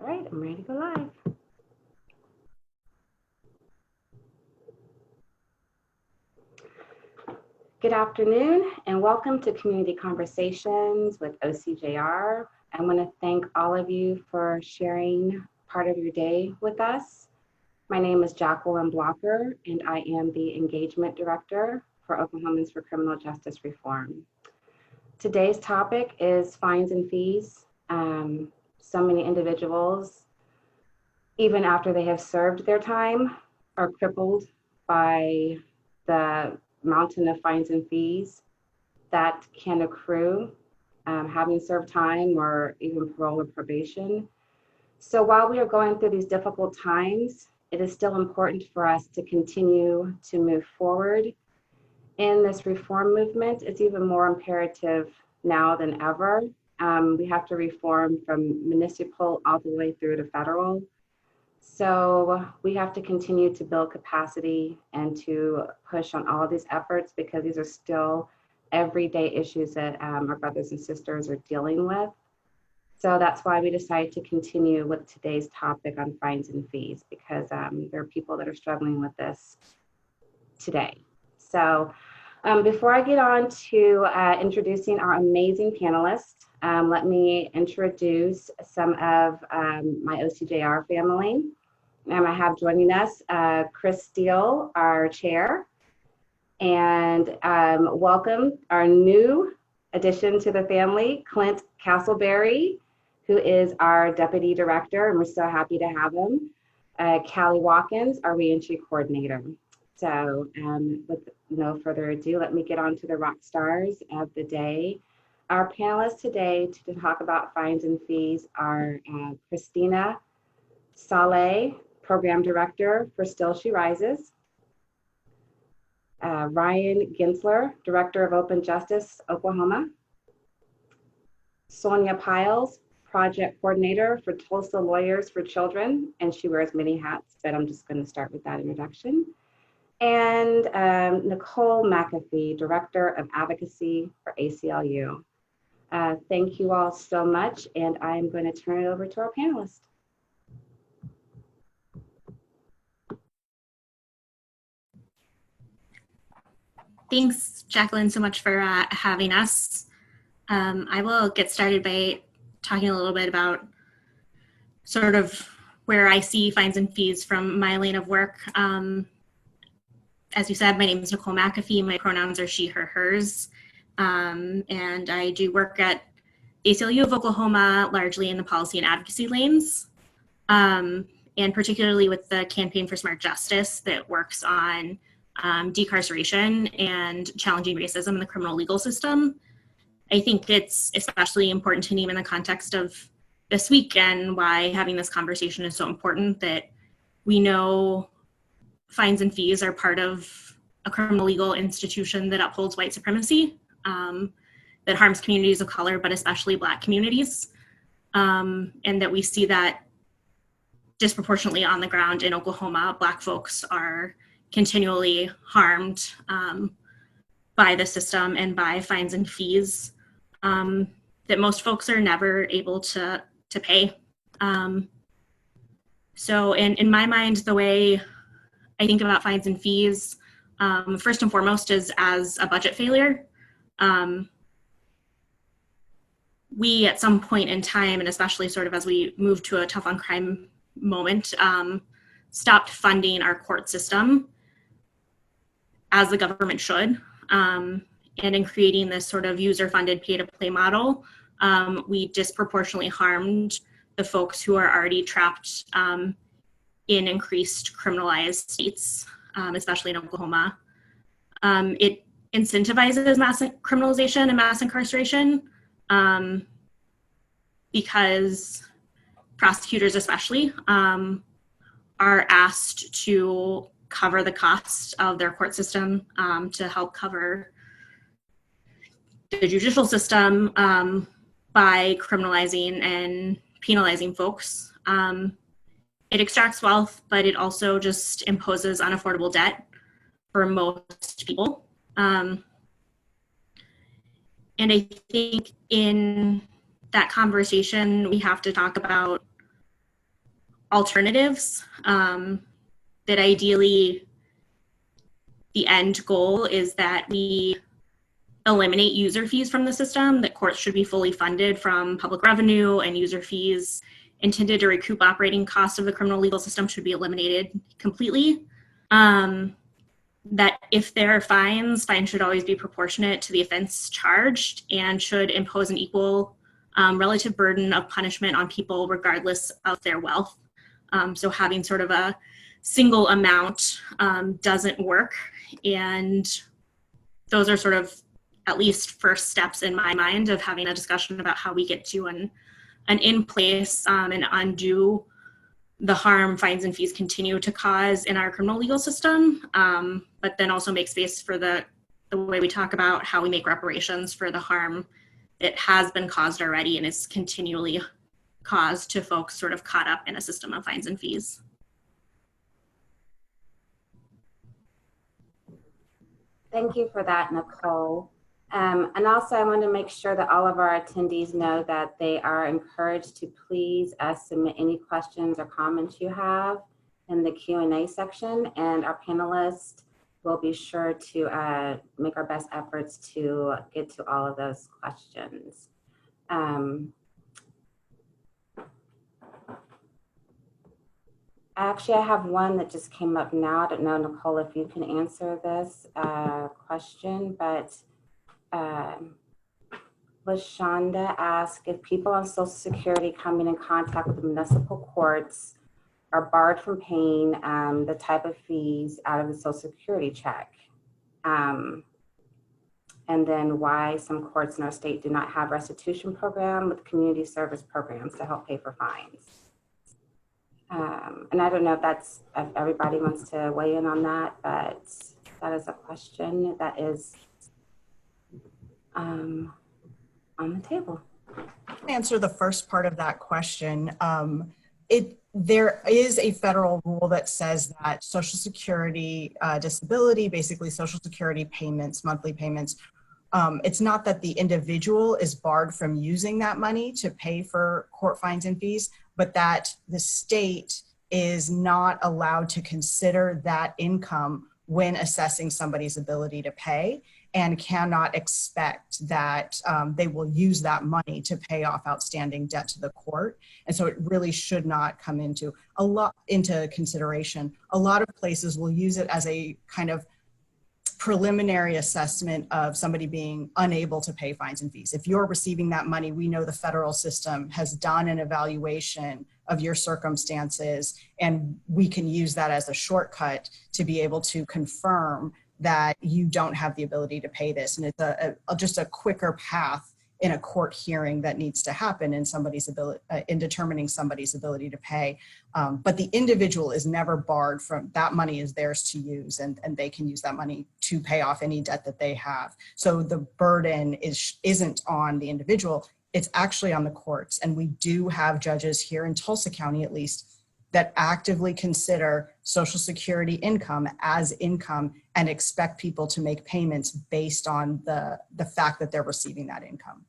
All right, I'm ready to go live. Good afternoon and welcome to Community Conversations with OCJR. I want to thank all of you for sharing part of your day with us. My name is Jacqueline Blocker and I am the Engagement Director for Oklahomans for Criminal Justice Reform. Today's topic is fines and fees. So many individuals, even after they have served their time, are crippled by the mountain of fines and fees that can accrue having served time or even parole or probation. So while we are going through these difficult times, it is still important for us to continue to move forward in this reform movement. It's even more imperative now than ever. We have to reform from municipal all the way through to federal. So we have to continue to build capacity and to push on all of these efforts because these are still everyday issues that our brothers and sisters are dealing with. So that's why we decided to continue with today's topic on fines and fees because there are people that are struggling with this today. So before I get on to introducing our amazing panelists, let me introduce some of my OCJR family. I have joining us Chris Steele, our chair, and welcome our new addition to the family, Clint Castleberry, who is our deputy director, and we're so happy to have him. Callie Watkins, our reentry coordinator. So with no further ado, let me get on to the rock stars of the day. Our panelists today to talk about fines and fees are Christina Saleh, Program Director for Still She Rises, Ryan Ginsler, Director of Open Justice, Oklahoma, Sonia Piles, Project Coordinator for Tulsa Lawyers for Children, and she wears many hats, but I'm just going to start with that introduction. And Nicole McAfee, Director of Advocacy for ACLU. Thank you all so much, and I'm going to turn it over to our panelists. Thanks, Jacqueline, so much for having us. I will get started by talking a little bit about sort of where I see fines and fees from my lane of work. As you said, my name is Nicole McAfee. My pronouns are she, her, hers. And I do work at ACLU of Oklahoma, largely in the policy and advocacy lanes, and particularly with the Campaign for Smart Justice that works on decarceration and challenging racism in the criminal legal system. I think it's especially important to name in the context of this week and why having this conversation is so important, that we know fines and fees are part of a criminal legal institution that upholds white supremacy, that harms communities of color, but especially Black communities, and that we see that disproportionately on the ground in Oklahoma. Black folks are continually harmed by the system and by fines and fees that most folks are never able to pay. So in my mind, the way I think about fines and fees, first and foremost, is as a budget failure. We, at some point in time, and especially sort of as we move to a tough on crime moment, stopped funding our court system as the government should. And in creating this sort of user-funded pay-to-play model, we disproportionately harmed the folks who are already trapped in increased criminalized states, especially in Oklahoma. It incentivizes mass criminalization and mass incarceration because prosecutors especially are asked to cover the cost of their court system to help cover the judicial system by criminalizing and penalizing folks. It extracts wealth, but it also just imposes unaffordable debt for most people. And I think in that conversation, we have to talk about alternatives, that ideally the end goal is that we eliminate user fees from the system, that courts should be fully funded from public revenue, and user fees intended to recoup operating costs of the criminal legal system should be eliminated completely. That if there are fines should always be proportionate to the offense charged and should impose an equal relative burden of punishment on people regardless of their wealth. So having sort of a single amount doesn't work. And those are sort of at least first steps in my mind of having a discussion about how we get to an in place and undo the harm fines and fees continue to cause in our criminal legal system, but then also make space for the way we talk about how we make reparations for the harm that has been caused already and is continually caused to folks sort of caught up in a system of fines and fees. Thank you for that, Nicole. And also I want to make sure that all of our attendees know that they are encouraged to please submit any questions or comments you have in the Q&A section, and our panelists will be sure to make our best efforts to get to all of those questions. Actually, I have one that just came up now. I don't know, Nicole, if you can answer this question, but LaShonda asked if people on Social Security coming in contact with the municipal courts are barred from paying the type of fees out of the Social Security check. And then why some courts in our state do not have restitution program with community service programs to help pay for fines. And I don't know if everybody wants to weigh in on that, but that is a question that is on the table. To answer the first part of that question, there is a federal rule that says that Social Security disability, basically Social Security payments, monthly payments, it's not that the individual is barred from using that money to pay for court fines and fees, but that the state is not allowed to consider that income when assessing somebody's ability to pay, and cannot expect that they will use that money to pay off outstanding debt to the court. And so it really should not come into consideration. A lot of places will use it as a kind of preliminary assessment of somebody being unable to pay fines and fees. If you're receiving that money, we know the federal system has done an evaluation of your circumstances, and we can use that as a shortcut to be able to confirm that you don't have the ability to pay this. And it's just a quicker path in a court hearing that needs to happen in somebody's ability, in determining somebody's ability to pay. But the individual is never barred from, that money is theirs to use, and they can use that money to pay off any debt that they have. So the burden isn't on the individual, it's actually on the courts. And we do have judges here in Tulsa County, at least, that actively consider Social Security income as income and expect people to make payments based on the fact that they're receiving that income.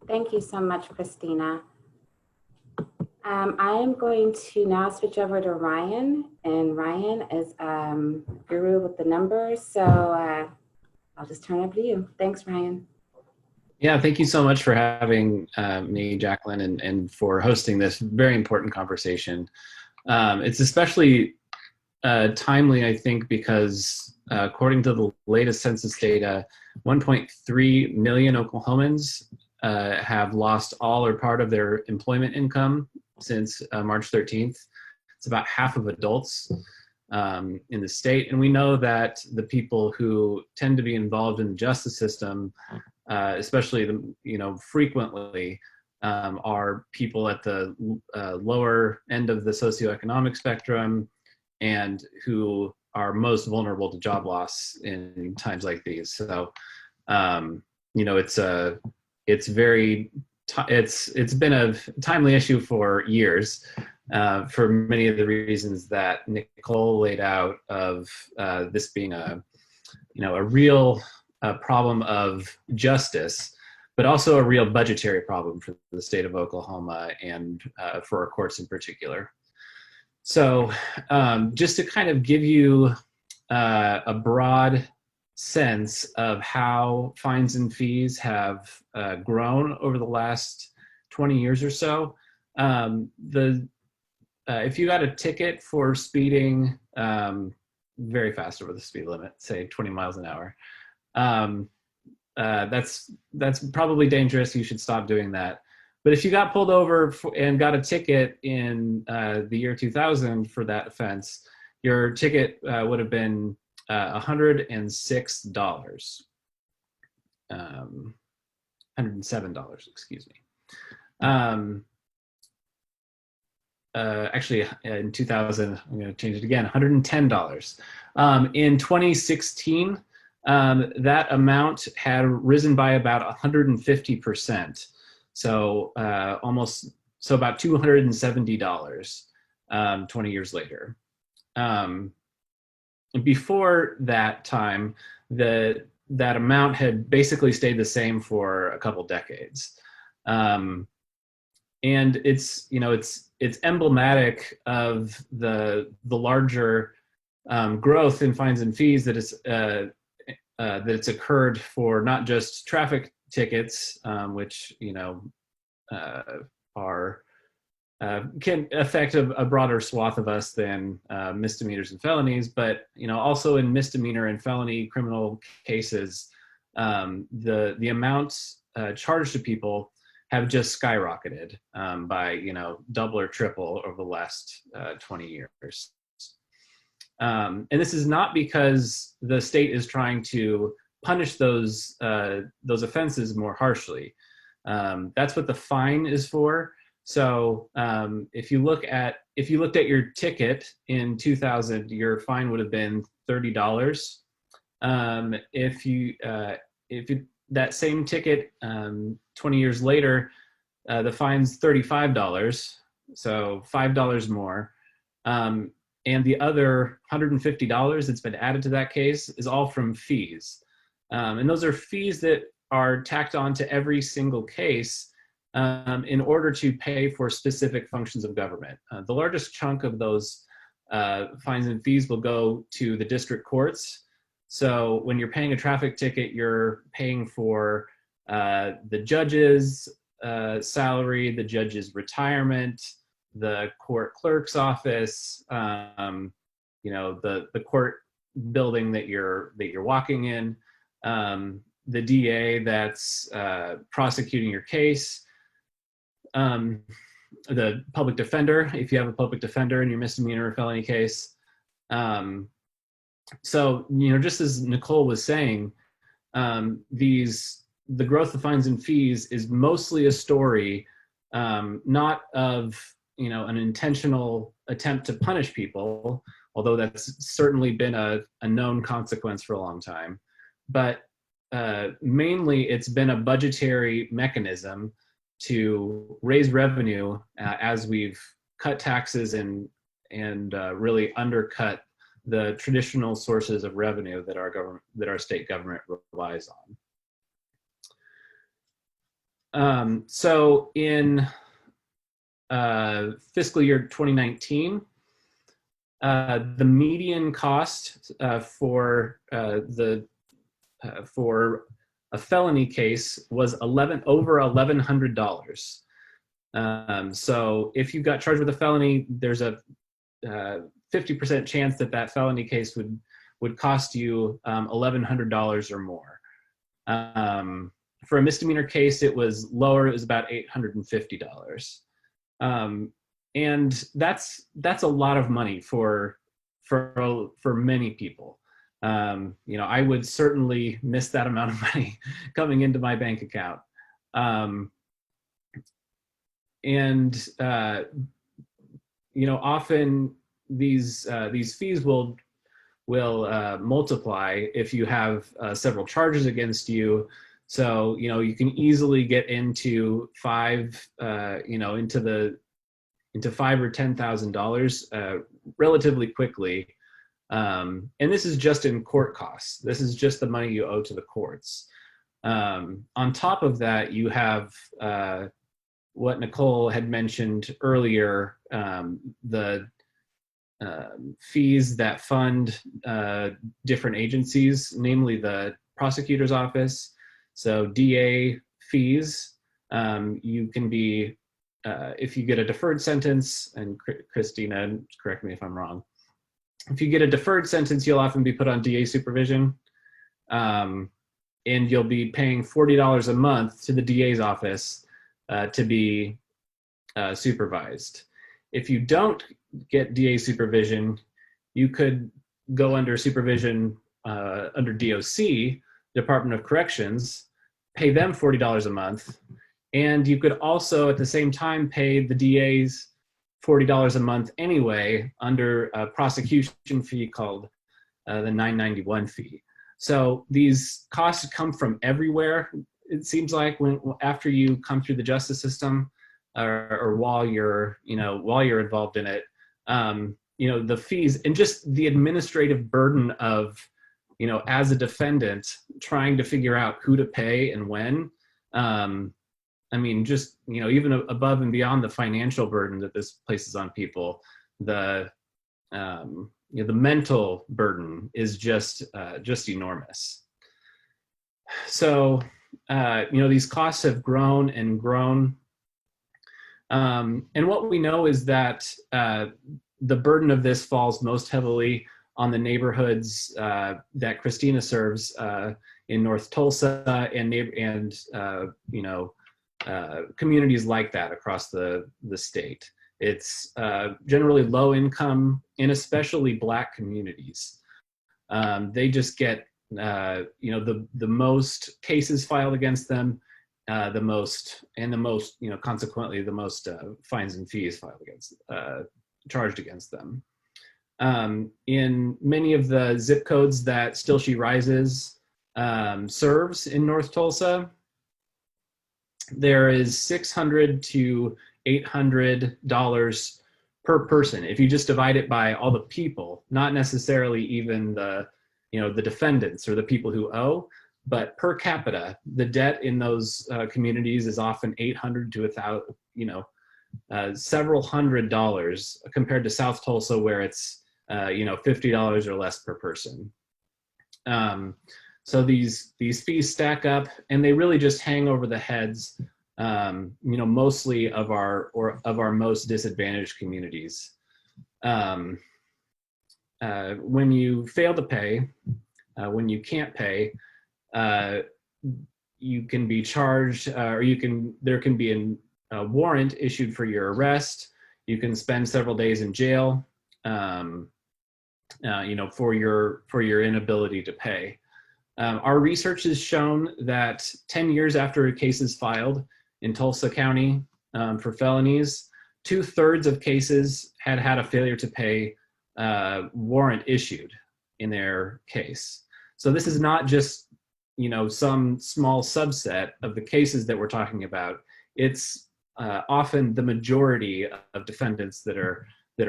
Thank you so much, Christina. I am going to now switch over to Ryan, and Ryan is guru with the numbers. So I'll just turn it over to you. Thanks, Ryan. Yeah, thank you so much for having me, Jacqueline, and for hosting this very important conversation. It's especially timely, I think, because according to the latest census data, 1.3 million Oklahomans have lost all or part of their employment income since March 13th. It's about half of adults in the state. And we know that the people who tend to be involved in the justice system, especially frequently, are people at the lower end of the socioeconomic spectrum and who are most vulnerable to job loss in times like these. So, it's been a timely issue for years, for many of the reasons that Nicole laid out, of this being a real problem of justice, but also a real budgetary problem for the state of Oklahoma and for our courts in particular. So just to kind of give you a broad sense of how fines and fees have grown over the last 20 years or so, if you got a ticket for speeding very fast over the speed limit, say 20 miles an hour, that's probably dangerous. You should stop doing that. But if you got pulled over and got a ticket in the year 2000 for that offense, your ticket would have been $106, $107, excuse me. Actually, in 2000, I'm going to change it again, $110. In 2016, that amount had risen by about 150%. So about $270 20 years later. Before that time, that amount had basically stayed the same for a couple decades. And it's emblematic of the larger growth in fines and fees that it's occurred for not just traffic tickets, which can affect a broader swath of us than misdemeanors and felonies, but also in misdemeanor and felony criminal cases, the amounts charged to people have just skyrocketed by double or triple over the last 20 years. And this is not because the state is trying to punish those offenses more harshly. That's what the fine is for. So if you looked at your ticket in 2000, your fine would have been $30. That same ticket 20 years later, the fine's $35, so $5 more. And the other $150 that's been added to that case is all from fees. And those are fees that are tacked on to every single case in order to pay for specific functions of government. The largest chunk of those fines and fees will go to the district courts. So when you're paying a traffic ticket, you're paying for the judge's salary, the judge's retirement, the court clerk's office, the court building that you're walking in, the DA that's prosecuting your case, the public defender, if you have a public defender in your misdemeanor or felony case. So, just as Nicole was saying, the growth of fines and fees is mostly a story, not of, an intentional attempt to punish people, although that's certainly been a known consequence for a long time. But mainly it's been a budgetary mechanism to raise revenue as we've cut taxes and really undercut the traditional sources of revenue that our state government relies on. So in fiscal year 2019, the median cost for a felony case was over $1,100. So if you got charged with a felony, there's a 50% chance that felony case would cost you $1,100 or more. For a misdemeanor case, it was lower. It was about $850. And that's a lot of money for many people. I would certainly miss that amount of money coming into my bank account. Often these fees will multiply if you have several charges against you. So you can easily get into $5,000 or $10,000 relatively quickly. And this is just in court costs. This is just the money you owe to the courts. On top of that, you have what Nicole had mentioned earlier, the fees that fund different agencies, namely the prosecutor's office. So DA fees, you can be, if you get a deferred sentence, and Christina, correct me if I'm wrong, if you get a deferred sentence, you'll often be put on DA supervision, and you'll be paying $40 a month to the DA's office to be supervised. If you don't get DA supervision, you could go under supervision under DOC, Department of Corrections, pay them $40 a month, and you could also at the same time pay the DAs $40 a month anyway under a prosecution fee called the 991 fee. So these costs come from everywhere. It seems like after you come through the justice system, or while you're involved in it, the fees and just the administrative burden of, as a defendant trying to figure out who to pay and when. Even above and beyond the financial burden that this places on people, the mental burden is just enormous. So, these costs have grown and grown. And what we know is that the burden of this falls most heavily on the neighborhoods that Christina serves in North Tulsa and communities like that across the state. It's generally low income and especially Black communities. They just get the most cases filed against them, consequently the most fines and fees filed against, charged against them. In many of the zip codes that Still She Rises serves in North Tulsa, there is $600 to $800 per person. If you just divide it by all the people, not necessarily even the defendants or the people who owe, but per capita, the debt in those communities is often $800 to $1,000, several $100s compared to South Tulsa, where it's $50 or less per person. So these fees stack up, and they really just hang over the heads, mostly of our most disadvantaged communities. When you fail to pay, when you can't pay, you can be charged, or there can be a warrant issued for your arrest. You can spend several days in jail, for your inability to pay. Our research has shown that 10 years after a case is filed in Tulsa County for felonies, 2/3 of cases had a failure to pay warrant issued in their case. So this is not just some small subset of the cases that we're talking about. It's often the majority of defendants that are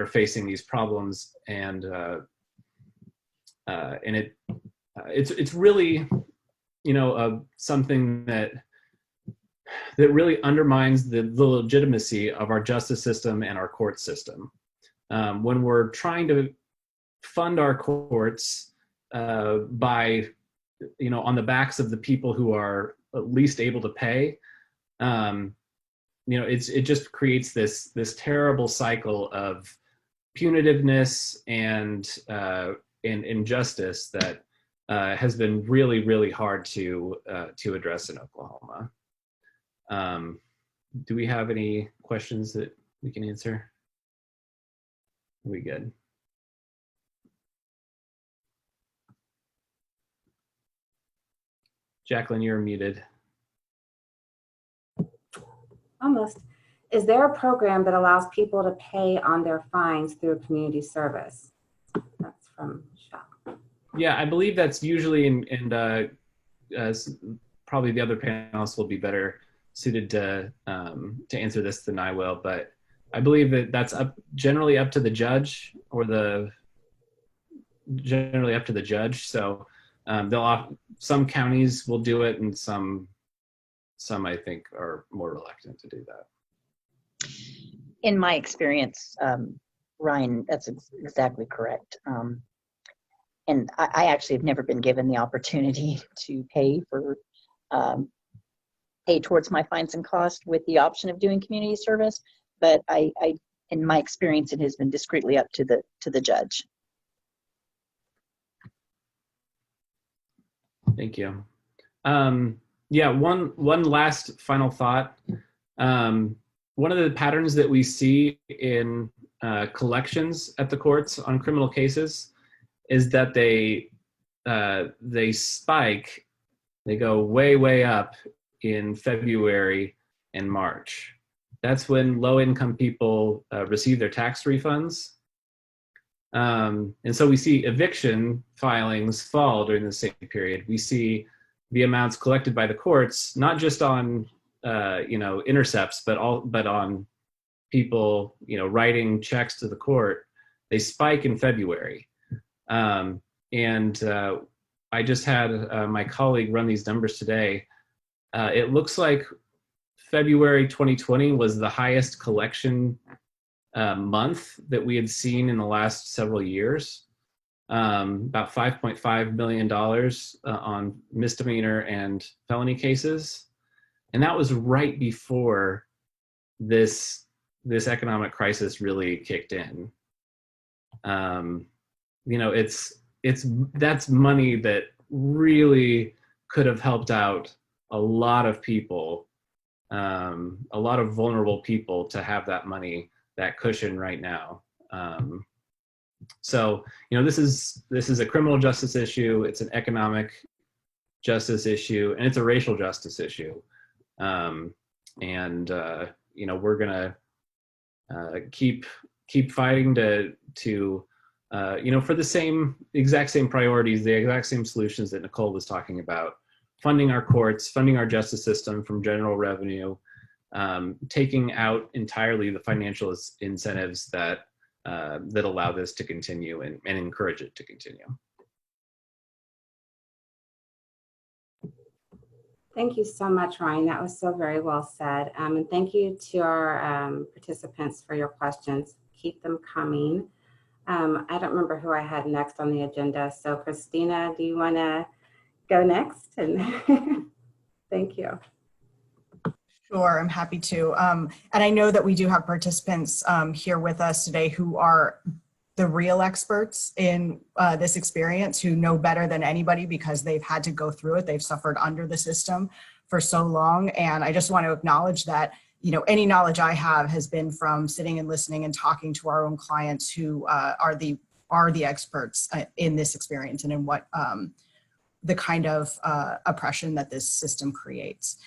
facing these problems, and it's really something that really undermines the legitimacy of our justice system and our court system. When we're trying to fund our courts by on the backs of the people who are least able to pay, it just creates this terrible cycle of punitiveness and injustice that has been really, really hard to address in Oklahoma. Do we have any questions that we can answer? Are we good? Jacqueline, you're muted. Almost. Is there a program that allows people to pay on their fines through community service? That's from Shop. Yeah, I believe that's usually probably the other panelists will be better suited to answer this than I will, but I believe that that's generally up to the judge, or generally up to the judge. So Some counties will do it, and some I think are more reluctant to do that. In my experience, Ryan, that's exactly correct. And I actually have never been given the opportunity to pay towards my fines and costs with the option of doing community service. But in my experience, it has been discreetly up to the judge. Thank you. Yeah, one last final thought. One of the patterns that we see in collections at the courts on criminal cases is that they spike. They go way up in February and March. That's when low-income people receive their tax refunds. And so we see eviction filings fall during the same period. We see the amounts collected by the courts, not just on intercepts, but on people writing checks to the court. They spike in February. I just had my colleague run these numbers today. It looks like February 2020 was the highest collection month that we had seen in the last several years. About $5.5 million on misdemeanor and felony cases. And that was right before this economic crisis really kicked in. That's money that really could have helped out a lot of people, a lot of vulnerable people, to have that money, that cushion right now. So this is a criminal justice issue. It's an economic justice issue, and it's a racial justice issue. We're gonna keep fighting for the exact same priorities, the exact same solutions that Nicole was talking about: funding our courts, funding our justice system from general revenue, taking out entirely the financial incentives that allow this to continue and encourage it to continue. Thank you so much, Ryan. That was so very well said. And thank you to our participants for your questions. Keep them coming. I don't remember who I had next on the agenda. So Christina, do you want to go next? And thank you. Sure, I'm happy to. And I know that we do have participants here with us today who are the real experts in this experience, who know better than anybody because they've had to go through it. They've suffered under the system for so long. And I just want to acknowledge that, any knowledge I have has been from sitting and listening and talking to our own clients who are the experts in this experience and in what the kind of oppression that this system creates.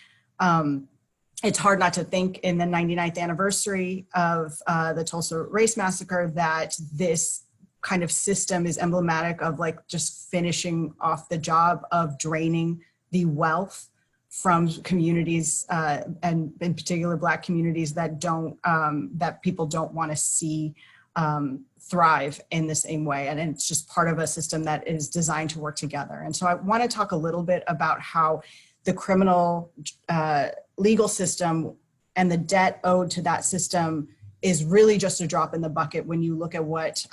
It's hard not to think in the 99th anniversary of the Tulsa Race Massacre that this kind of system is emblematic of just finishing off the job of draining the wealth from communities and in particular Black communities that people don't want to see thrive in the same way. And it's just part of a system that is designed to work together. And so I want to talk a little bit about how the criminal legal system and the debt owed to that system is really just a drop in the bucket when you look at what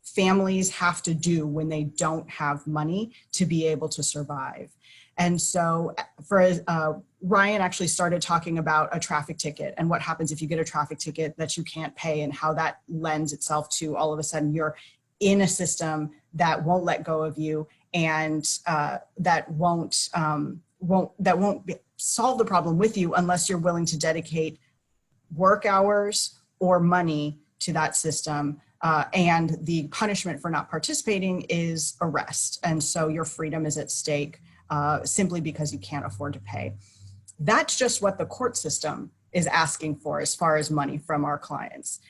families have to do when they don't have money to be able to survive. And so Ryan actually started talking about a traffic ticket and what happens if you get a traffic ticket that you can't pay, and how that lends itself to all of a sudden you're in a system that won't let go of you, and that won't solve the problem with you unless you're willing to dedicate work hours or money to that system. And the punishment for not participating is arrest. And so your freedom is at stake simply because you can't afford to pay. That's just what the court system is asking for as far as money from our clients.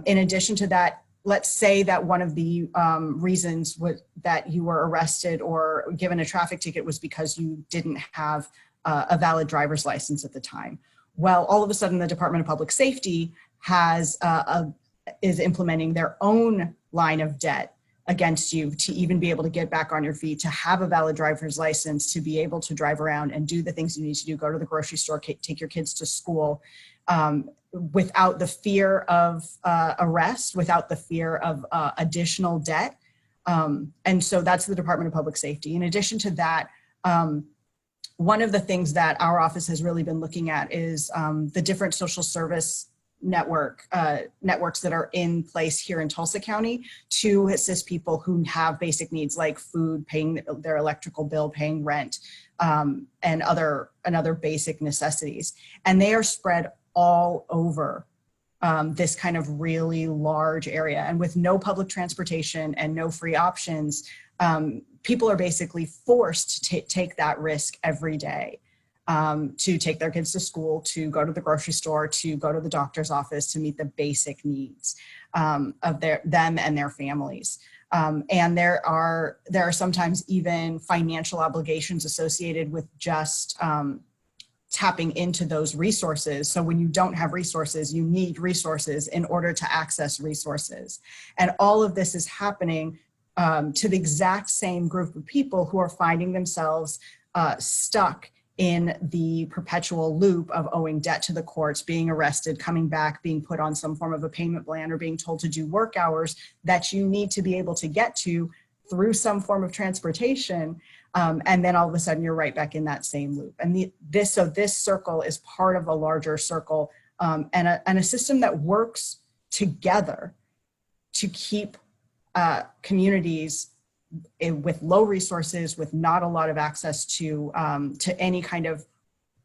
In addition to that, let's say that one of the reasons that you were arrested or given a traffic ticket was because you didn't have a valid driver's license at the time. Well, all of a sudden the Department of Public Safety is implementing their own line of debt against you to even be able to get back on your feet, to have a valid driver's license, to be able to drive around and do the things you need to do, go to the grocery store, take your kids to school, without the fear of arrest, without the fear of additional debt. And so that's the Department of Public Safety. In addition to that, one of the things that our office has really been looking at is the different social service networks that are in place here in Tulsa County to assist people who have basic needs like food, paying their electrical bill, paying rent, and other basic necessities. And they are spread all over this kind of really large area. And with no public transportation and no free options, people are basically forced to take that risk every day. To take their kids to school, to go to the grocery store, to go to the doctor's office, to meet the basic needs of them and their families. And there are sometimes even financial obligations associated with just tapping into those resources. So when you don't have resources, you need resources in order to access resources. And all of this is happening to the exact same group of people who are finding themselves stuck in the perpetual loop of owing debt to the courts, being arrested, coming back, being put on some form of a payment plan, or being told to do work hours that you need to be able to get to through some form of transportation. And then all of a sudden you're right back in that same loop. And this circle is part of a larger circle, and a system that works together to keep communities with low resources, with not a lot of access to any kind of,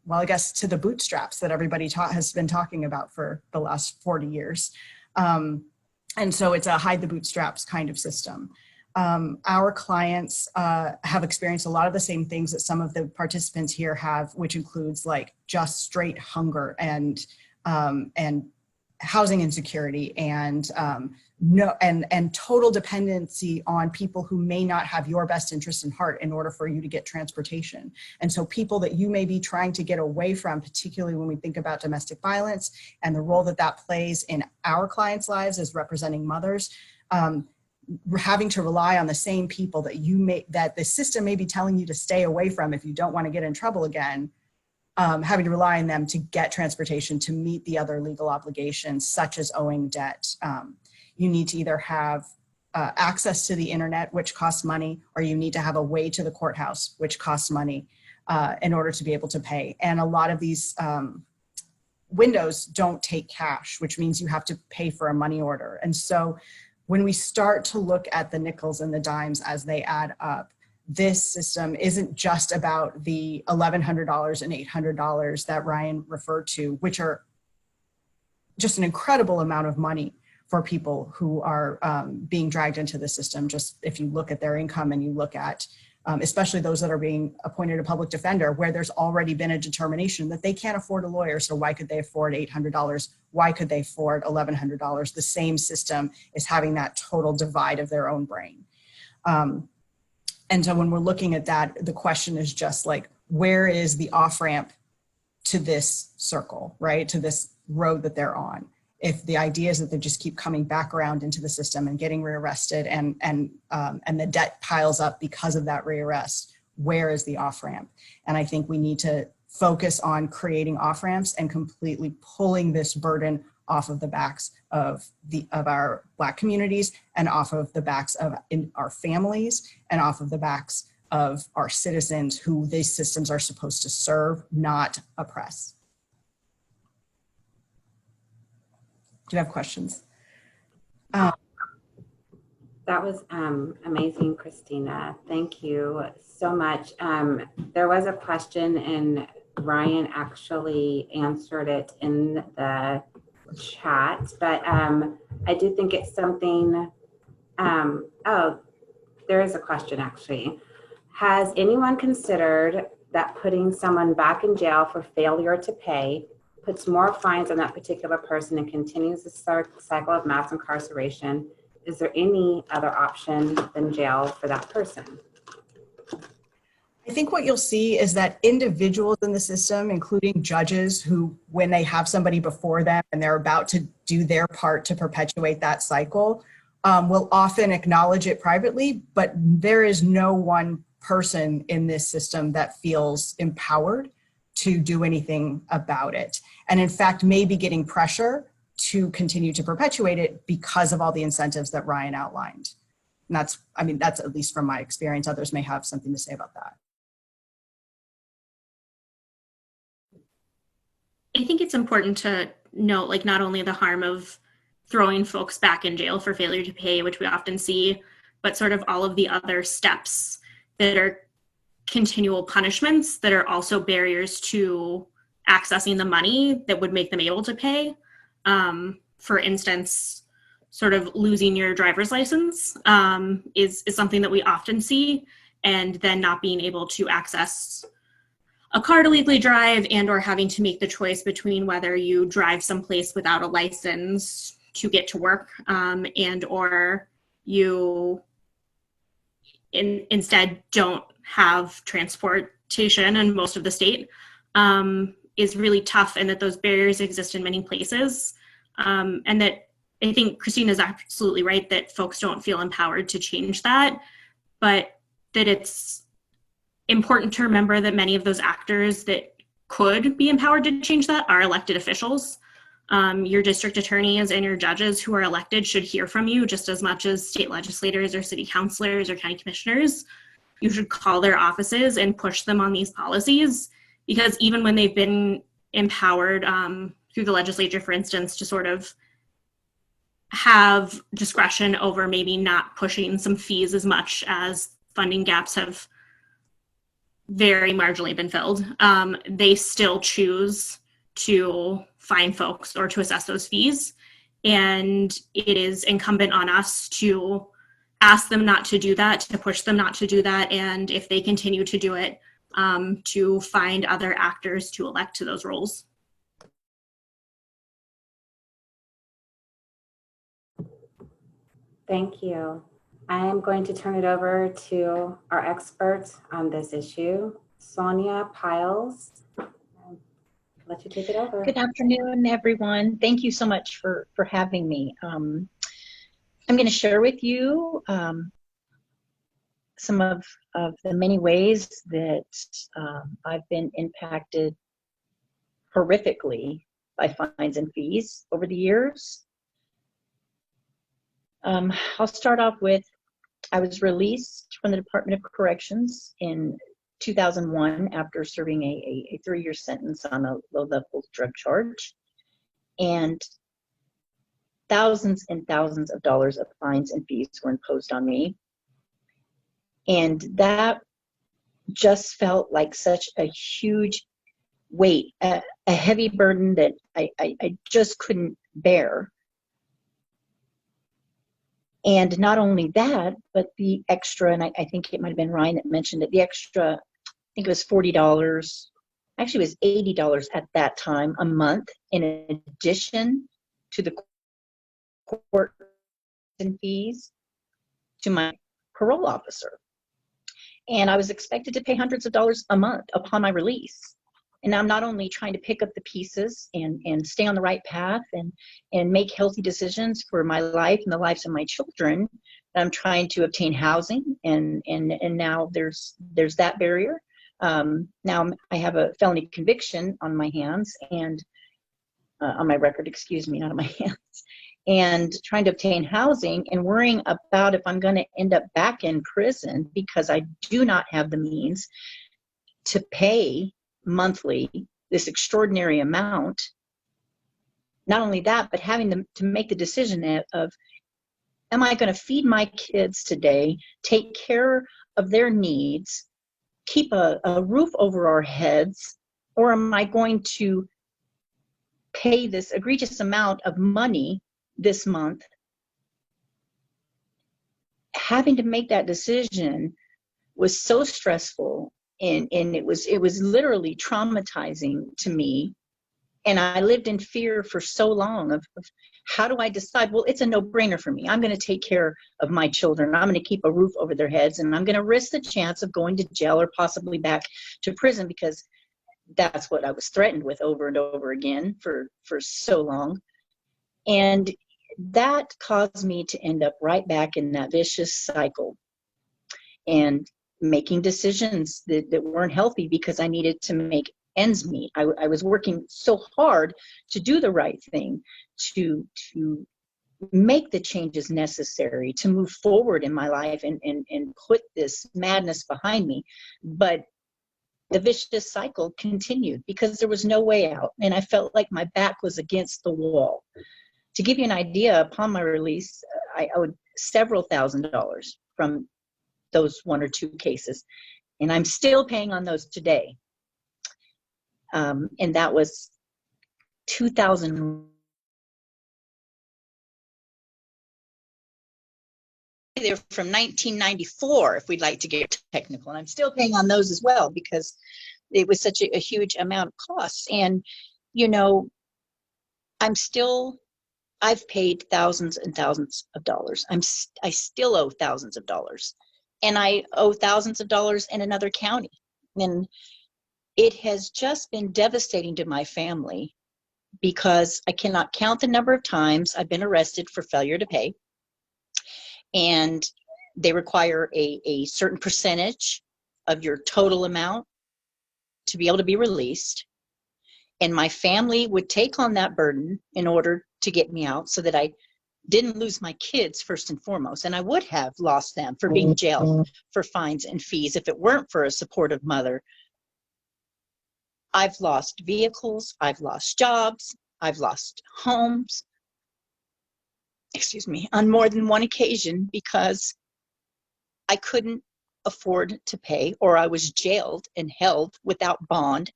well, I guess to the bootstraps that everybody has been talking about for the last 40 years. And so it's a hide the bootstraps kind of system. Our clients have experienced a lot of the same things that some of the participants here have, which includes like just straight hunger and housing insecurity and total dependency on people who may not have your best interest in heart in order for you to get transportation. And so people that you may be trying to get away from, particularly when we think about domestic violence and the role that that plays in our clients' lives as representing mothers, having to rely on the same people that the system may be telling you to stay away from if you don't want to get in trouble again, having to rely on them to get transportation to meet the other legal obligations, such as owing debt. You need to either have access to the internet, which costs money, or you need to have a way to the courthouse, which costs money in order to be able to pay. And a lot of these windows don't take cash, which means you have to pay for a money order. And so when we start to look at the nickels and the dimes as they add up, this system isn't just about the $1,100 and $800 that Ryan referred to, which are just an incredible amount of money for people who are being dragged into the system. Just if you look at their income and you look at, especially those that are being appointed a public defender, where there's already been a determination that they can't afford a lawyer. So why could they afford $800? Why could they afford $1,100? The same system is having that total divide of their own brain. And so when we're looking at that, the question is just like, where is the off-ramp to this circle, right? To this road that they're on. If the idea is that they just keep coming back around into the system and getting rearrested and the debt piles up because of that rearrest, where is the off-ramp? And I think we need to focus on creating off-ramps and completely pulling this burden off of the backs of our Black communities and off of the backs of our families and off of the backs of our citizens who these systems are supposed to serve, not oppress. Do you have questions? That was amazing, Christina. Thank you so much. There was a question and Ryan actually answered it in the chat, but I do think it's something, oh, there is a question actually. Has anyone considered that putting someone back in jail for failure to pay puts more fines on that particular person and continues the cycle of mass incarceration? Is there any other option than jail for that person? I think what you'll see is that individuals in the system, including judges who, when they have somebody before them and they're about to do their part to perpetuate that cycle, will often acknowledge it privately, but there is no one person in this system that feels empowered to do anything about it. And in fact, maybe getting pressure to continue to perpetuate it because of all the incentives that Ryan outlined. And that's at least from my experience. Others may have something to say about that. I think it's important to note, like, not only the harm of throwing folks back in jail for failure to pay, which we often see, but sort of all of the other steps that are continual punishments that are also barriers to accessing the money that would make them able to pay. For instance, sort of losing your driver's license is something that we often see, and then not being able to access a car to legally drive, and or having to make the choice between whether you drive someplace without a license to get to work, and or you instead don't have transportation in most of the state, is really tough, and that those barriers exist in many places. And that I think Christine is absolutely right that folks don't feel empowered to change that, but that it's important to remember that many of those actors that could be empowered to change that are elected officials. Your district attorneys and your judges who are elected should hear from you just as much as state legislators or city councilors or county commissioners. You should call their offices and push them on these policies, because even when they've been empowered through the legislature, for instance, to sort of have discretion over maybe not pushing some fees as much as funding gaps have very marginally been filled, they still choose to fine folks or to assess those fees. And it is incumbent on us to ask them not to do that, to push them not to do that. And if they continue to do it, to find other actors to elect to those roles. Thank you. I am going to turn it over to our expert on this issue, Sonia Piles. I'll let you take it over. Good afternoon, everyone. Thank you so much for having me. I'm going to share with you some of the many ways that I've been impacted horrifically by fines and fees over the years. I'll start off with, I was released from the Department of Corrections in 2001 after serving a 3-year sentence on a low-level drug charge, and thousands and thousands of dollars of fines and fees were imposed on me. And that just felt like such a huge weight, a heavy burden that I just couldn't bear. And not only that, but the extra, and I think it might have been Ryan that mentioned it, the extra, I think it was $40, actually it was $80 at that time a month, in addition to the court and fees to my parole officer. And I was expected to pay hundreds of dollars a month upon my release. And I'm not only trying to pick up the pieces and stay on the right path and make healthy decisions for my life and the lives of my children, I'm trying to obtain housing, and now there's that barrier. Now I have a felony conviction on my hands, and on my record, excuse me, not on my hands, and trying to obtain housing and worrying about if I'm going to end up back in prison because I do not have the means to pay monthly this extraordinary amount. Not only that, but having to make the decision of, am I going to feed my kids today, take care of their needs, keep a roof over our heads, or am I going to pay this egregious amount of money this month? Having to make that decision was so stressful, and it was literally traumatizing to me. And I lived in fear for so long of how do I decide? Well, it's a no-brainer for me. I'm going to take care of my children. I'm going to keep a roof over their heads, and I'm going to risk the chance of going to jail or possibly back to prison, because that's what I was threatened with over and over again for so long. And that caused me to end up right back in that vicious cycle and making decisions that weren't healthy because I needed to make ends meet. I was working so hard to do the right thing, to make the changes necessary to move forward in my life and put this madness behind me. But the vicious cycle continued because there was no way out. And I felt like my back was against the wall. To give you an idea, upon my release, I owed several $1,000s from those 1 or 2 cases. And I'm still paying on those today. And that was 2000. They're from 1994, if we'd like to get technical. And I'm still paying on those as well because it was such a huge amount of costs. And, you know, I've paid thousands and thousands of dollars. I still owe thousands of dollars. And I owe thousands of dollars in another county. And it has just been devastating to my family because I cannot count the number of times I've been arrested for failure to pay. And they require a certain percentage of your total amount to be able to be released. And my family would take on that burden in order to get me out so that I didn't lose my kids first and foremost. And I would have lost them for being jailed for fines and fees if it weren't for a supportive mother. I've lost vehicles, I've lost jobs, I've lost homes, on more than one occasion because I couldn't afford to pay, or I was jailed and held without bond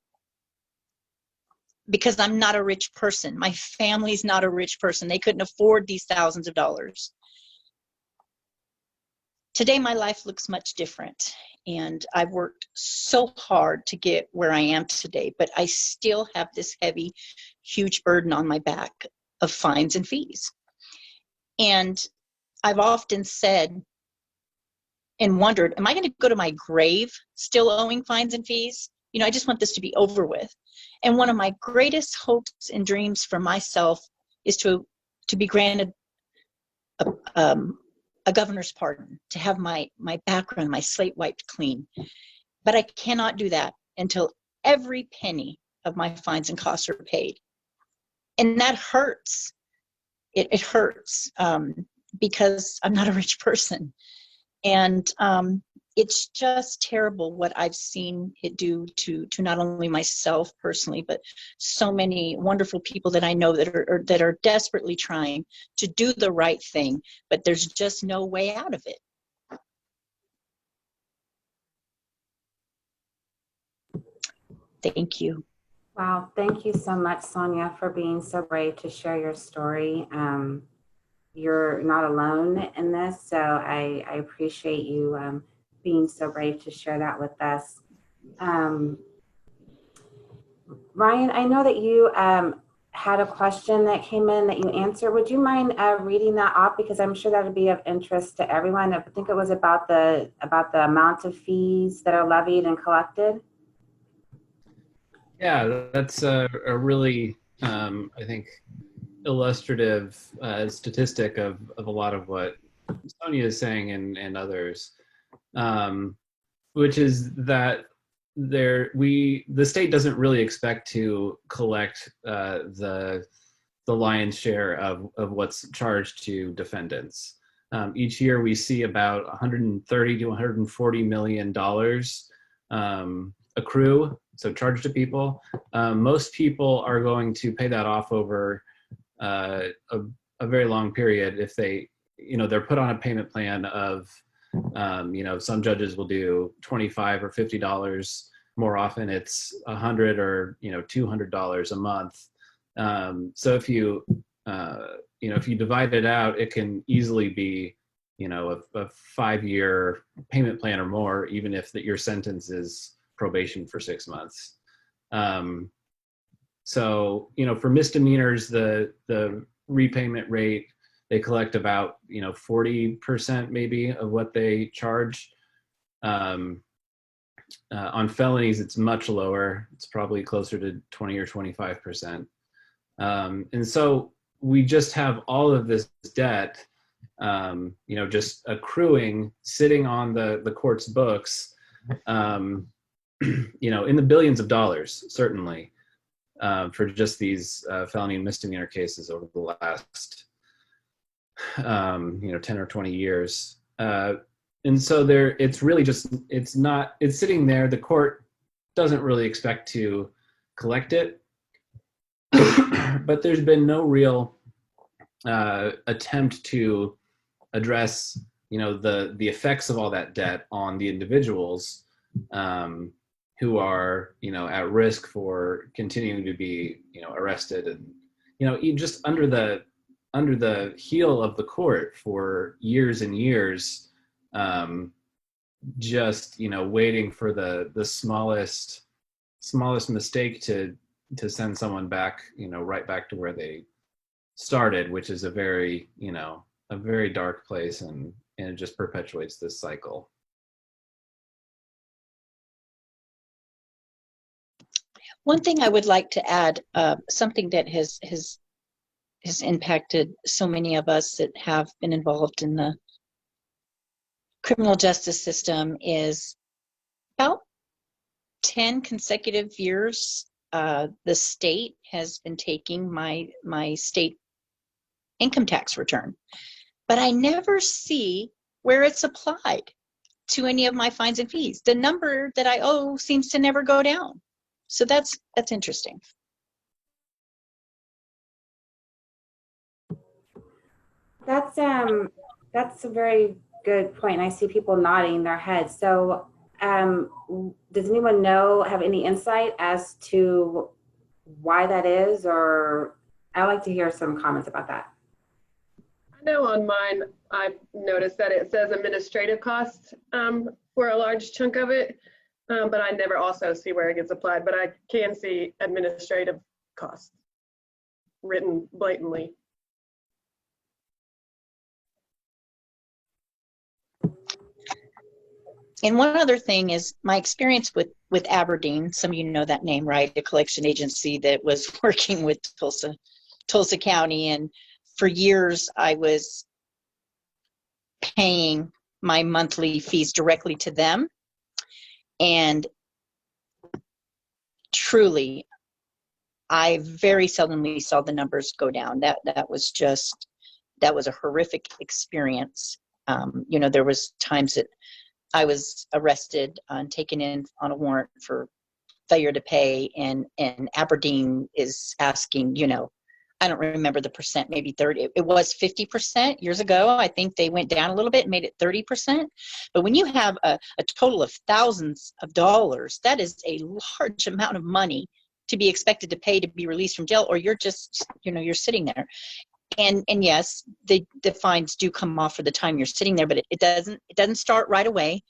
because I'm not a rich person. My family's not a rich person. They couldn't afford these thousands of dollars. Today, my life looks much different, and I've worked so hard to get where I am today, but I still have this heavy, huge burden on my back of fines and fees. And I've often said and wondered, am I going to go to my grave still owing fines and fees? You know, I just want this to be over with. And one of my greatest hopes and dreams for myself is to be granted a governor's pardon, to have my background, my slate wiped clean. But I cannot do that until every penny of my fines and costs are paid. And that hurts. It hurts because I'm not a rich person. And it's just terrible what I've seen it do to not only myself personally, but so many wonderful people that I know that are desperately trying to do the right thing, but there's just no way out of it. Thank you. Wow, thank you so much, Sonia, for being so brave to share your story. You're not alone in this, so I appreciate you being so brave to share that with us. Ryan, I know that you had a question that came in that you answered. Would you mind reading that off? Because I'm sure that would be of interest to everyone. I think it was about the amount of fees that are levied and collected. Yeah, that's a really, I think, illustrative statistic of a lot of what Sonia is saying and others, which is that the state doesn't really expect to collect the lion's share of what's charged to defendants. Each year we see about $130 to $140 million accrue, so charged to people. Most people are going to pay that off over a very long period if they, they're put on a payment plan of, some judges will do $25 or $50. More often it's $100 or $200 a month. So if you divide it out, it can easily be a 5-year payment plan or more, even if your sentence is probation for 6 months. So, for misdemeanors, the repayment rate, they collect about, 40% maybe of what they charge. On felonies, it's much lower. It's probably closer to 20 or 25%. And so we just have all of this debt, just accruing, sitting on the court's books, in the billions of dollars, certainly, for just these felony and misdemeanor cases over the last, 10 or 20 years. And so it's really just, it's sitting there. The court doesn't really expect to collect it, but there's been no real attempt to address, the effects of all that debt on the individuals who are, at risk for continuing to be, arrested and, just under the heel of the court for years and years, just, waiting for the smallest mistake to send someone back, right back to where they started, which is a very dark place, and it just perpetuates this cycle. One thing I would like to add, something that has impacted so many of us that have been involved in the criminal justice system, is about 10 consecutive years, the state has been taking my state income tax return, but I never see where it's applied to any of my fines and fees. The number that I owe seems to never go down. So that's interesting. That's a very good point. And I see people nodding their heads. So does anyone have any insight as to why that is? Or I'd like to hear some comments about that. I know on mine, I've noticed that it says administrative costs for a large chunk of it, but I never also see where it gets applied, but I can see administrative costs written blatantly. And one other thing is my experience with Aberdeen. Some of you know that name, right? A collection agency that was working with Tulsa County. And for years, I was paying my monthly fees directly to them. And truly, I very seldomly saw the numbers go down. That was a horrific experience. There was times that I was arrested and taken in on a warrant for failure to pay, and Aberdeen is asking, I don't remember the percent, maybe 30. It was 50% years ago. I think they went down a little bit and made it 30%. But when you have a total of thousands of dollars, that is a large amount of money to be expected to pay to be released from jail, or you're just, you're sitting there. And yes, the fines do come off for the time you're sitting there, but it doesn't start right away,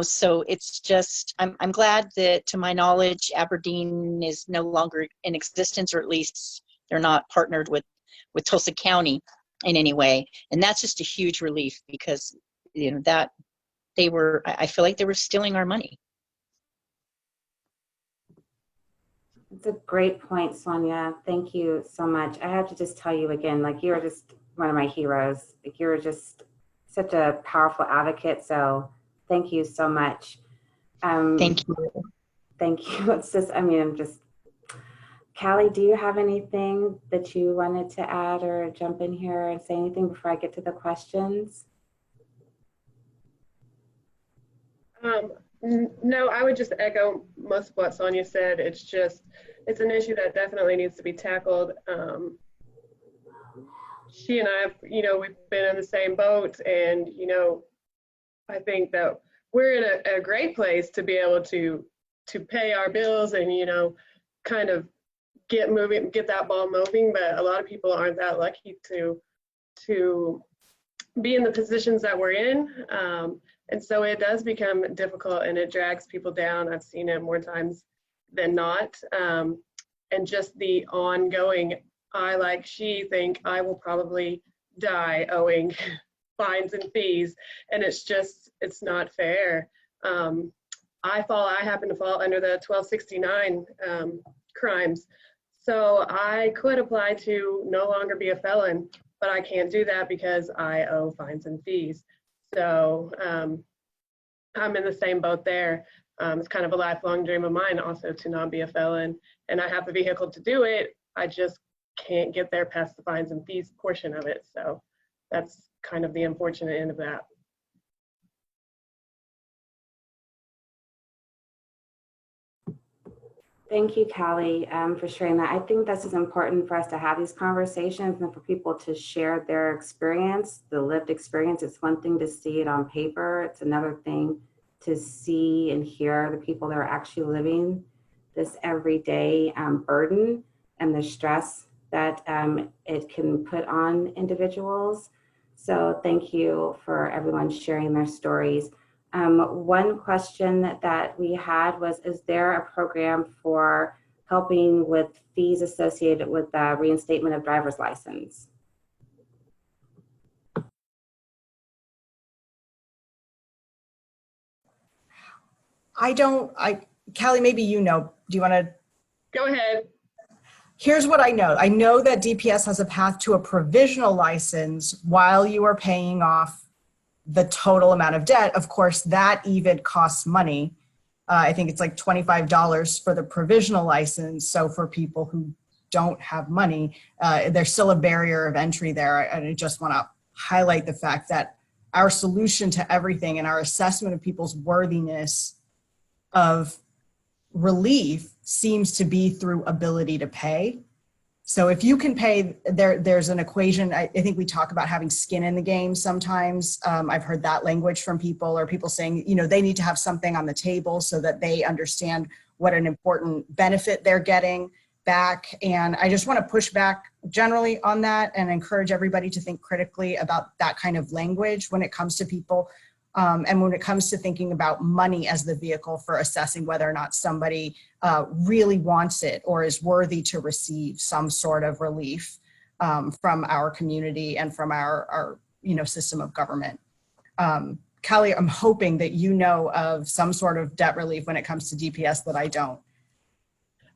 so it's just, I'm glad that, to my knowledge, Aberdeen is no longer in existence, or at least they're not partnered with Tulsa County in any way. And that's just a huge relief, because, that I feel like they were stealing our money. It's a great point, Sonia. Thank you so much. I have to just tell you again, you're just one of my heroes. You're just such a powerful advocate. So thank you so much. Thank you. Thank you. It's just, Callie, do you have anything that you wanted to add or jump in here and say anything before I get to the questions? No, I would just echo most of what Sonia said. It's an issue that definitely needs to be tackled. She and I, we've been in the same boat, and, I think that we're in a great place to be able to pay our bills and, kind of get that ball moving. But a lot of people aren't that lucky to be in the positions that we're in. And so it does become difficult, and it drags people down. I've seen it more times than not. And just the ongoing, I, like she, think I will probably die owing fines and fees. And it's not fair. I happen to fall under the 1269 crimes. So I could apply to no longer be a felon, but I can't do that because I owe fines and fees. So I'm in the same boat there. It's kind of a lifelong dream of mine also to not be a felon, and I have the vehicle to do it. I just can't get there past the fines and fees portion of it. So that's kind of the unfortunate end of that. Thank you, Callie, for sharing that. I think this is important for us to have these conversations and for people to share their experience, the lived experience. It's one thing to see it on paper. It's another thing to see and hear the people that are actually living this everyday burden and the stress that it can put on individuals. So thank you for everyone sharing their stories. One question that we had was, is there a program for helping with fees associated with the reinstatement of driver's license? Callie, maybe you know, do you want to? Go ahead. Here's what I know. I know that DPS has a path to a provisional license while you are paying off the total amount of debt. Of course, that even costs money. I think it's like $25 for the provisional license. So for people who don't have money, there's still a barrier of entry there. And I just want to highlight the fact that our solution to everything and our assessment of people's worthiness of relief seems to be through ability to pay. So if you can pay, there's an equation. I think we talk about having skin in the game sometimes. I've heard that language from people, or people saying, you know, they need to have something on the table so that they understand what an important benefit they're getting back. And I just want to push back generally on that and encourage everybody to think critically about that kind of language when it comes to people. And when it comes to thinking about money as the vehicle for assessing whether or not somebody really wants it or is worthy to receive some sort of relief from our community and from our system of government. Callie, I'm hoping that you know of some sort of debt relief when it comes to DPS that I don't.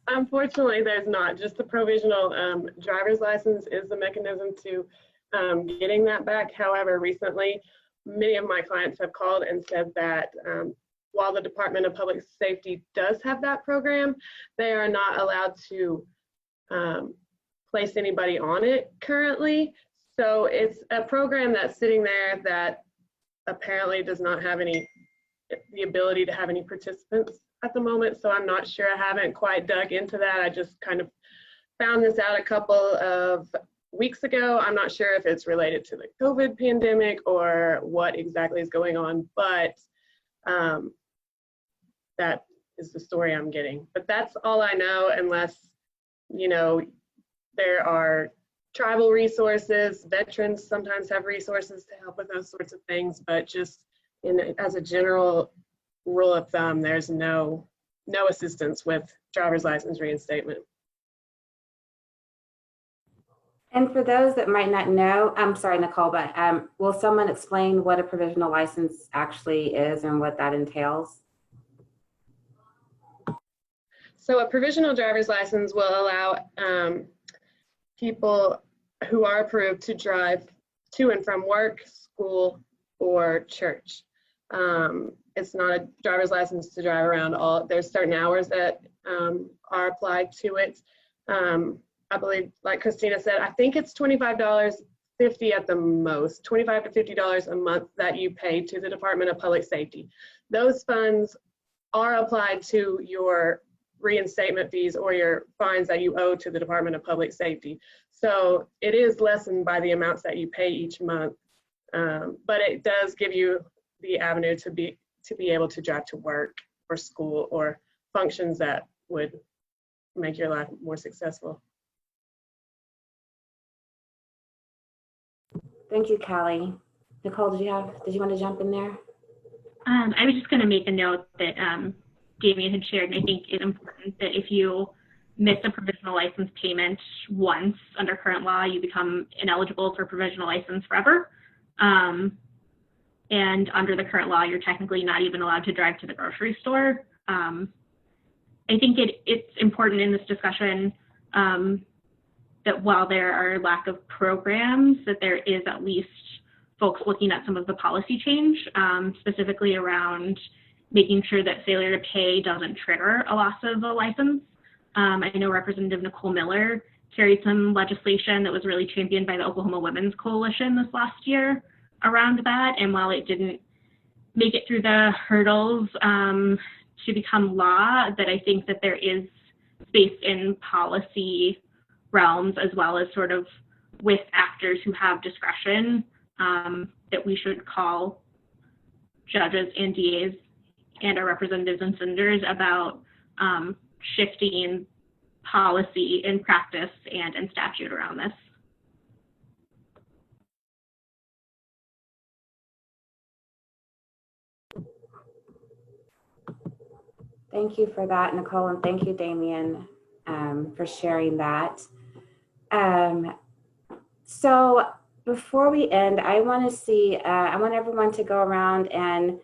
Unfortunately, there's not. Just the provisional driver's license is the mechanism to getting that back. However, recently, many of my clients have called and said that while the Department of Public Safety does have that program, they are not allowed to place anybody on it currently. So it's a program that's sitting there that apparently does not have the ability to have any participants at the moment. So I'm not sure. I haven't quite dug into that. I just kind of found this out a couple of weeks ago. I'm not sure if it's related to the COVID pandemic or what exactly is going on, but that is the story I'm getting. But that's all I know, unless, you know, there are tribal resources. Veterans sometimes have resources to help with those sorts of things, but just as a general rule of thumb, there's no assistance with driver's license reinstatement. And for those that might not know, I'm sorry, Nicole, but will someone explain what a provisional license actually is and what that entails? So a provisional driver's license will allow people who are approved to drive to and from work, school, or church. It's not a driver's license to drive around there's certain hours that are applied to it. I believe, like Christina said, I think it's $25, $50 at the most, $25 to $50 a month that you pay to the Department of Public Safety. Those funds are applied to your reinstatement fees or your fines that you owe to the Department of Public Safety. So it is lessened by the amounts that you pay each month, but it does give you the avenue to be able to drive to work or school or functions that would make your life more successful. Thank you, Callie. Nicole, did you want to jump in there? I was just going to make a note that Damien had shared, and I think it's important that if you miss a provisional license payment once under current law, you become ineligible for provisional license forever. And under the current law, you're technically not even allowed to drive to the grocery store. I think it's important in this discussion that while there are lack of programs, that there is at least folks looking at some of the policy change, specifically around making sure that failure to pay doesn't trigger a loss of a license. I know Representative Nicole Miller carried some legislation that was really championed by the Oklahoma Women's Coalition this last year around that. And while it didn't make it through the hurdles to become law, that I think that there is space in policy realms as well as sort of with actors who have discretion that we should call judges and DAs and our representatives and senators about shifting policy in practice and in statute around this. Thank you for that, Nicole, and thank you, Damien, for sharing that. So before we end, I want to see, I want everyone to go around and,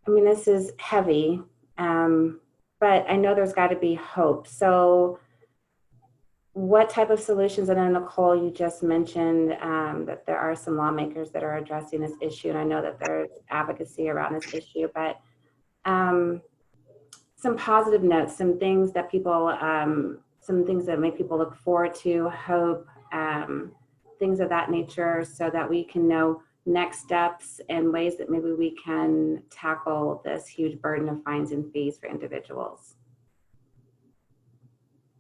I mean, this is heavy, but I know there's got to be hope. So what type of solutions? I know, Nicole, you just mentioned that there are some lawmakers that are addressing this issue, and I know that there's advocacy around this issue, but some positive notes, some things that people, some things that make people look forward to, hope, things of that nature, so that we can know next steps and ways that maybe we can tackle this huge burden of fines and fees for individuals.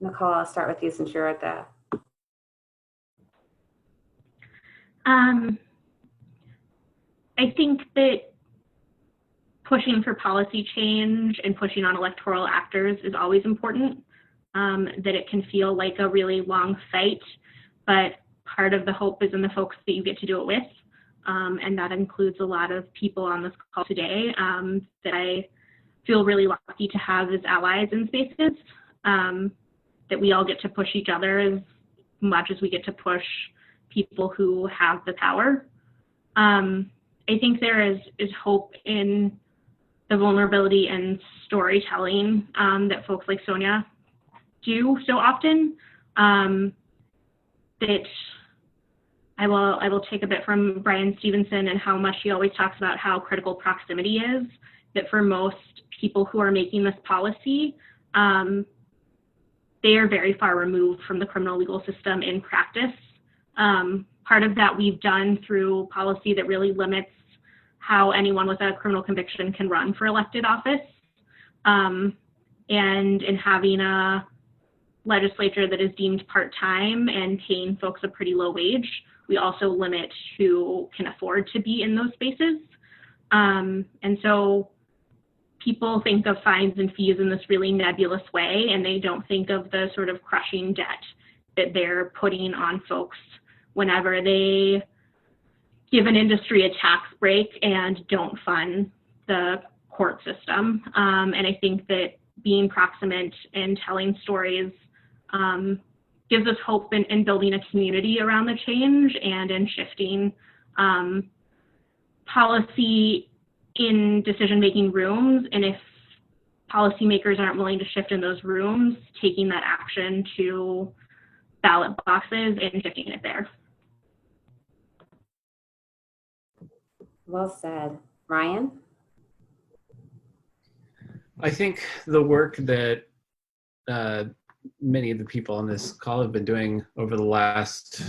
Nicole, I'll start with you since you're at the. I think that pushing for policy change and pushing on electoral actors is always important, that it can feel like a really long fight, but part of the hope is in the folks that you get to do it with. And that includes a lot of people on this call today that I feel really lucky to have as allies in spaces, that we all get to push each other as much as we get to push people who have the power. I think there is hope in the vulnerability and storytelling that folks like Sonia do so often, that I will take a bit from Brian Stevenson and how much he always talks about how critical proximity is, that for most people who are making this policy, they are very far removed from the criminal legal system in practice. Part of that we've done through policy that really limits how anyone with a criminal conviction can run for elected office. And in having a legislature that is deemed part-time and paying folks a pretty low wage, we also limit who can afford to be in those spaces. And so people think of fines and fees in this really nebulous way, and they don't think of the sort of crushing debt that they're putting on folks whenever they give an industry a tax break and don't fund the court system. And I think that being proximate and telling stories gives us hope in building a community around the change and in shifting policy in decision-making rooms. And if policymakers aren't willing to shift in those rooms, taking that action to ballot boxes and shifting it there. Well said. Ryan? I think the work that many of the people on this call have been doing over the last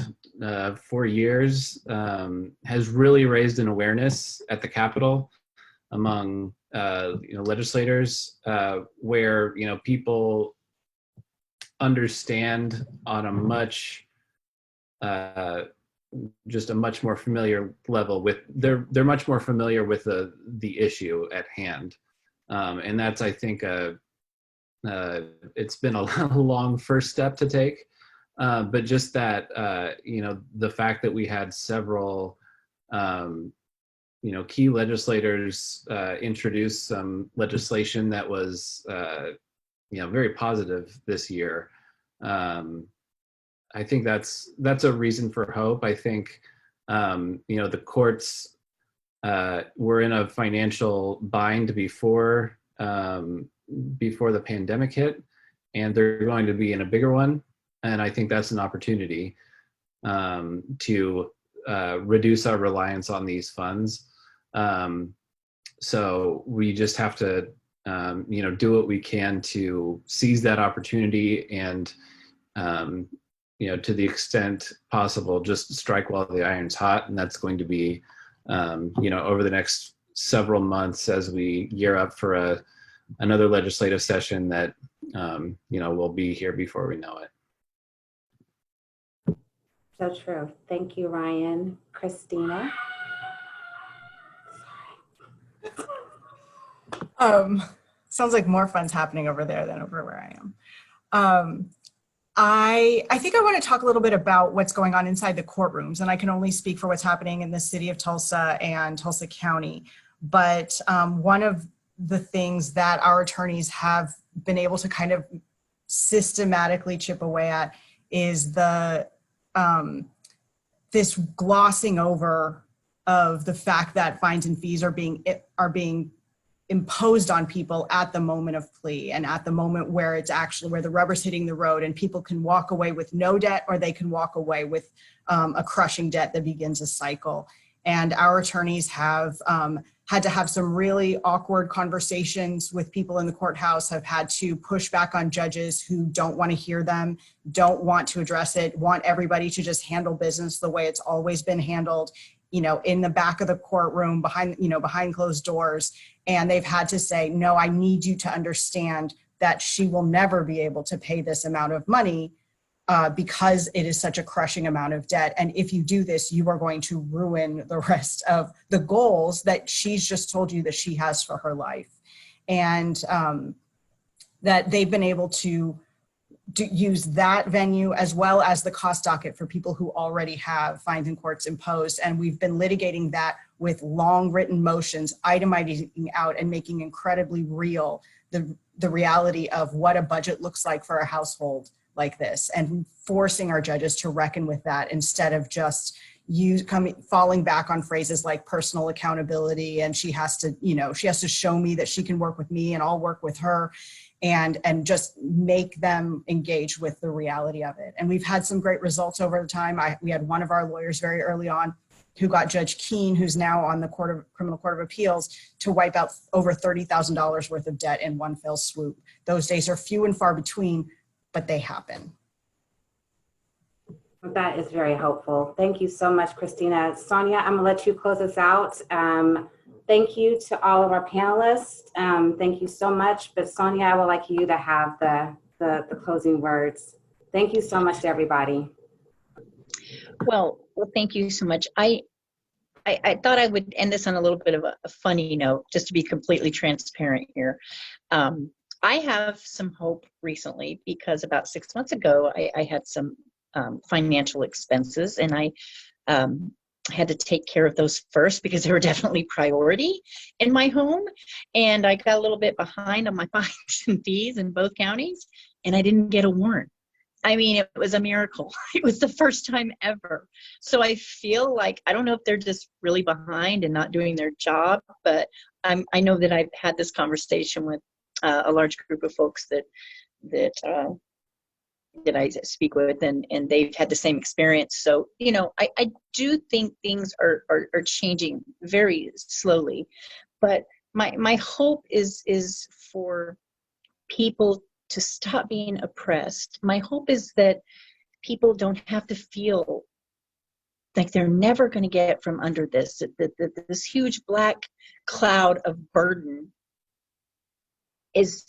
4 years has really raised an awareness at the Capitol among legislators, where people understand on a much just a much more familiar level with they're much more familiar with the issue at hand, and that's, I think, it's been a long first step to take, but just that the fact that we had several key legislators introduce some legislation that was very positive this year. I think that's a reason for hope. I think the courts were in a financial bind before the pandemic hit, and they're going to be in a bigger one. And I think that's an opportunity to reduce our reliance on these funds. So we just have to, do what we can to seize that opportunity and, to the extent possible, just strike while the iron's hot. And that's going to be, over the next several months as we gear up for another legislative session that, will be here before we know it. So true. Thank you, Ryan. Christina? Sounds like more fun's happening over there than over where I am. I think I want to talk a little bit about what's going on inside the courtrooms, and I can only speak for what's happening in the city of Tulsa and Tulsa County. But one of the things that our attorneys have been able to kind of systematically chip away at is this glossing over of the fact that fines and fees are being imposed on people at the moment of plea and at the moment where it's actually where the rubber's hitting the road, and people can walk away with no debt, or they can walk away with a crushing debt that begins a cycle. And our attorneys have had to have some really awkward conversations with people in the courthouse, have had to push back on judges who don't want to hear them, don't want to address it, want everybody to just handle business the way it's always been handled, in the back of the courtroom, behind closed doors. And they've had to say, no, I need you to understand that she will never be able to pay this amount of money because it is such a crushing amount of debt. And if you do this, you are going to ruin the rest of the goals that she's just told you that she has for her life. And that they've been able to use that venue as well as the cost docket for people who already have fines and courts imposed. And we've been litigating that with long written motions, itemizing out and making incredibly real the reality of what a budget looks like for a household like this, and forcing our judges to reckon with that instead of just falling back on phrases like personal accountability. And she has to show me that she can work with me and I'll work with her, and just make them engage with the reality of it. And we've had some great results over the time. We had one of our lawyers very early on who got Judge Keene, who's now on the Criminal Court of Appeals, to wipe out over $30,000 worth of debt in one fell swoop. Those days are few and far between, but they happen. That is very helpful. Thank you so much, Christina. Sonia, I'm gonna let you close us out. Thank you to all of our panelists. Thank you so much. But Sonia, I would like you to have the closing words. Thank you so much to everybody. Well, thank you so much. I thought I would end this on a little bit of a funny note, just to be completely transparent here. I have some hope recently because about 6 months ago, I had some financial expenses, and I had to take care of those first because they were definitely priority in my home. And I got a little bit behind on my fines and fees in both counties, and I didn't get a warrant. I mean, it was a miracle. It was the first time ever. So I feel like, I don't know if they're just really behind and not doing their job, but I know that I've had this conversation with a large group of folks that I speak with, and they've had the same experience. So, I do think things are changing very slowly, but my hope is for people to stop being oppressed. My hope is that people don't have to feel like they're never going to get from under this, that this huge black cloud of burden is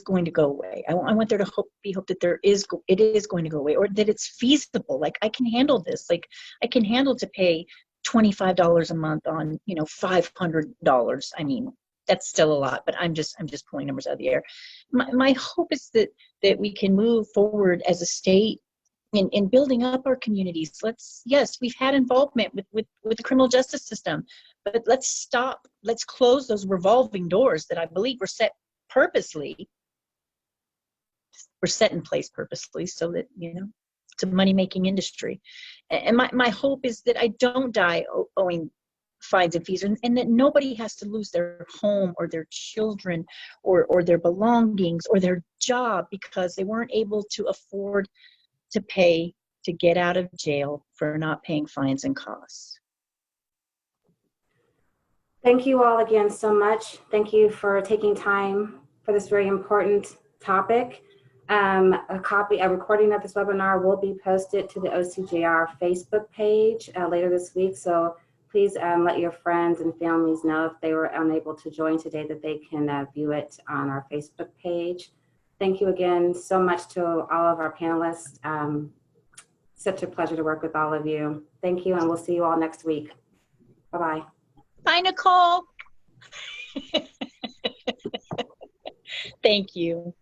going to go away. I want there to be hope that it is going to go away, or that it's feasible. Like, I can handle this. Like, I can handle to pay $25 a month on, $500. I mean, that's still a lot, but I'm just pulling numbers out of the air. My hope is that we can move forward as a state in building up our communities. Yes, we've had involvement with the criminal justice system, but let's close those revolving doors that I believe were set in place purposely, so that, it's a money-making industry. And my hope is that I don't die owing fines and fees, and that nobody has to lose their home or their children or their belongings or their job because they weren't able to afford to pay to get out of jail for not paying fines and costs. Thank you all again so much. Thank you for taking time for this very important topic. A recording of this webinar will be posted to the OCJR Facebook page later this week. So please let your friends and families know if they were unable to join today that they can view it on our Facebook page. Thank you again so much to all of our panelists. Such a pleasure to work with all of you. Thank you, and we'll see you all next week. Bye-bye. Bye, Nicole. Thank you.